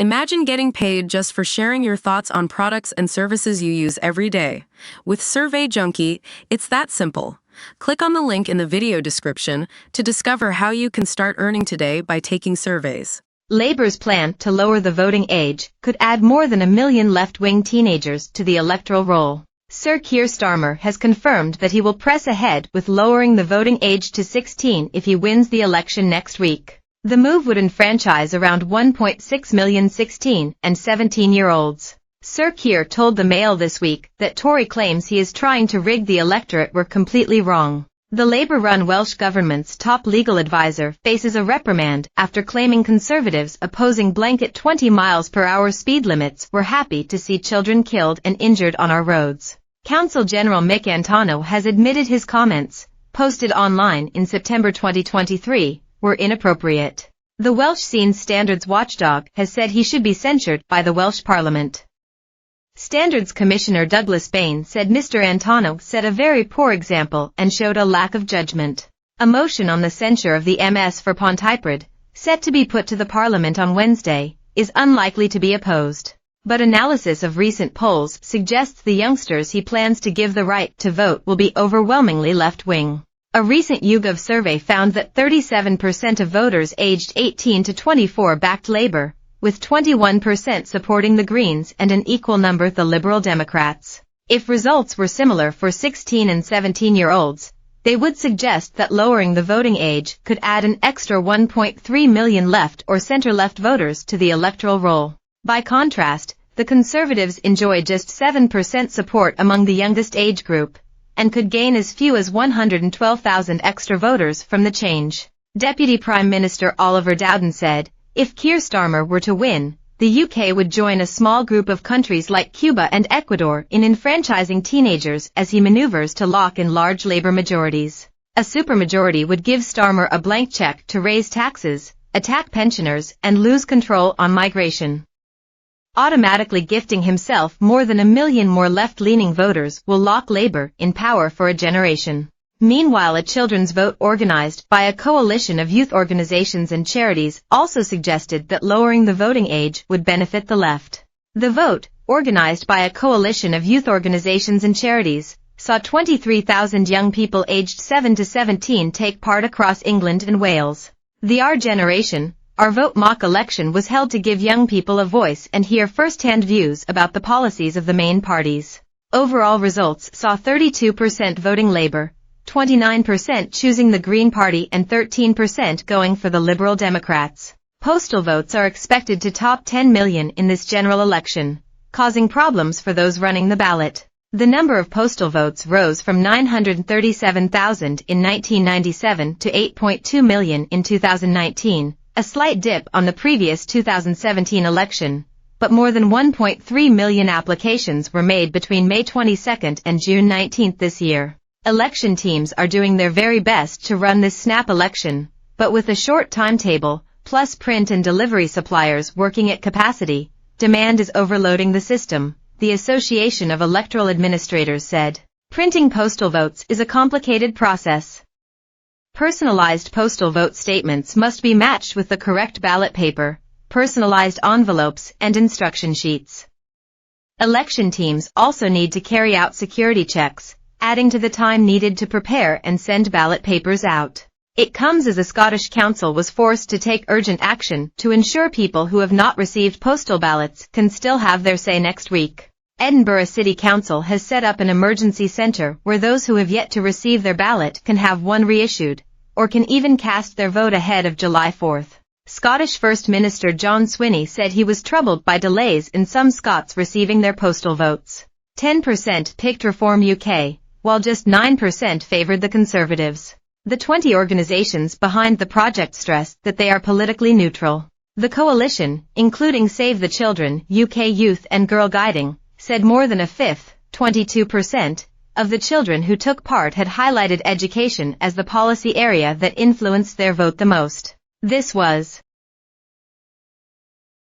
Imagine getting paid just for sharing your thoughts on products and services you use every day. With Survey Junkie, it's that simple. Click on the link in the video description to discover how you can start earning today by taking surveys. Labour's plan to lower the voting age could add more than 1 million left-wing teenagers to the electoral roll. Sir Keir Starmer has confirmed that he will press ahead with lowering the voting age to 16 if he wins the election next week. The move would enfranchise around 1.6 million 16 and 17-year-olds. Sir Keir told the Mail this week that Tory claims he is trying to rig the electorate were completely wrong. The Labour-run Welsh Government's top legal advisor faces a reprimand after claiming Conservatives opposing blanket 20 miles per hour speed limits were happy to see children killed and injured on our roads. Counsel General Mick Antonio has admitted his comments, posted online in September 2023, were inappropriate. The Welsh Scene Standards watchdog has said he should be censured by the Welsh Parliament. Standards Commissioner Douglas Bain said Mr. Antonio set a very poor example and showed a lack of judgment. A motion on the censure of the MS for Pontypridd, set to be put to the Parliament on Wednesday, is unlikely to be opposed. But analysis of recent polls suggests the youngsters he plans to give the right to vote will be overwhelmingly left-wing. A recent YouGov survey found that 37% of voters aged 18 to 24 backed Labour, with 21% supporting the Greens and an equal number the Liberal Democrats. If results were similar for 16 and 17-year-olds, they would suggest that lowering the voting age could add an extra 1.3 million left or centre-left voters to the electoral roll. By contrast, the Conservatives enjoy just 7% support among the youngest age group, and could gain as few as 112,000 extra voters from the change. Deputy Prime Minister Oliver Dowden said, if Keir Starmer were to win, the UK would join a small group of countries like Cuba and Ecuador in enfranchising teenagers as he maneuvers to lock in large Labour majorities. A supermajority would give Starmer a blank cheque to raise taxes, attack pensioners, and lose control on migration. Automatically gifting himself more than 1 million more left-leaning voters will lock Labour in power for a generation. Meanwhile, a children's vote organised by a coalition of youth organisations and charities also suggested that lowering the voting age would benefit the left. The vote, organised by a coalition of youth organisations and charities, saw 23,000 young people aged 7 to 17 take part across England and Wales. The Our Generation, Our Vote mock election was held to give young people a voice and hear first-hand views about the policies of the main parties. Overall results saw 32% voting Labour, 29% choosing the Green Party and 13% going for the Liberal Democrats. Postal votes are expected to top 10 million in this general election, causing problems for those running the ballot. The number of postal votes rose from 937,000 in 1997 to 8.2 million in 2019, a slight dip on the previous 2017 election, but more than 1.3 million applications were made between May 22 and June 19 this year. Election teams are doing their very best to run this snap election, but with a short timetable, plus print and delivery suppliers working at capacity, demand is overloading the system, the Association of Electoral Administrators said. Printing postal votes is a complicated process. Personalized postal vote statements must be matched with the correct ballot paper, personalized envelopes, and instruction sheets. Election teams also need to carry out security checks, adding to the time needed to prepare and send ballot papers out. It comes as a Scottish council was forced to take urgent action to ensure people who have not received postal ballots can still have their say next week. Edinburgh City Council has set up an emergency centre where those who have yet to receive their ballot can have one reissued, or can even cast their vote ahead of July 4. Scottish First Minister John Swinney said he was troubled by delays in some Scots receiving their postal votes. 10% picked Reform UK, while just 9% favoured the Conservatives. The 20 organisations behind the project stress that they are politically neutral. The coalition, including Save the Children, UK Youth and Girl Guiding, said more than a fifth, 22%, of the children who took part had highlighted education as the policy area that influenced their vote the most. This was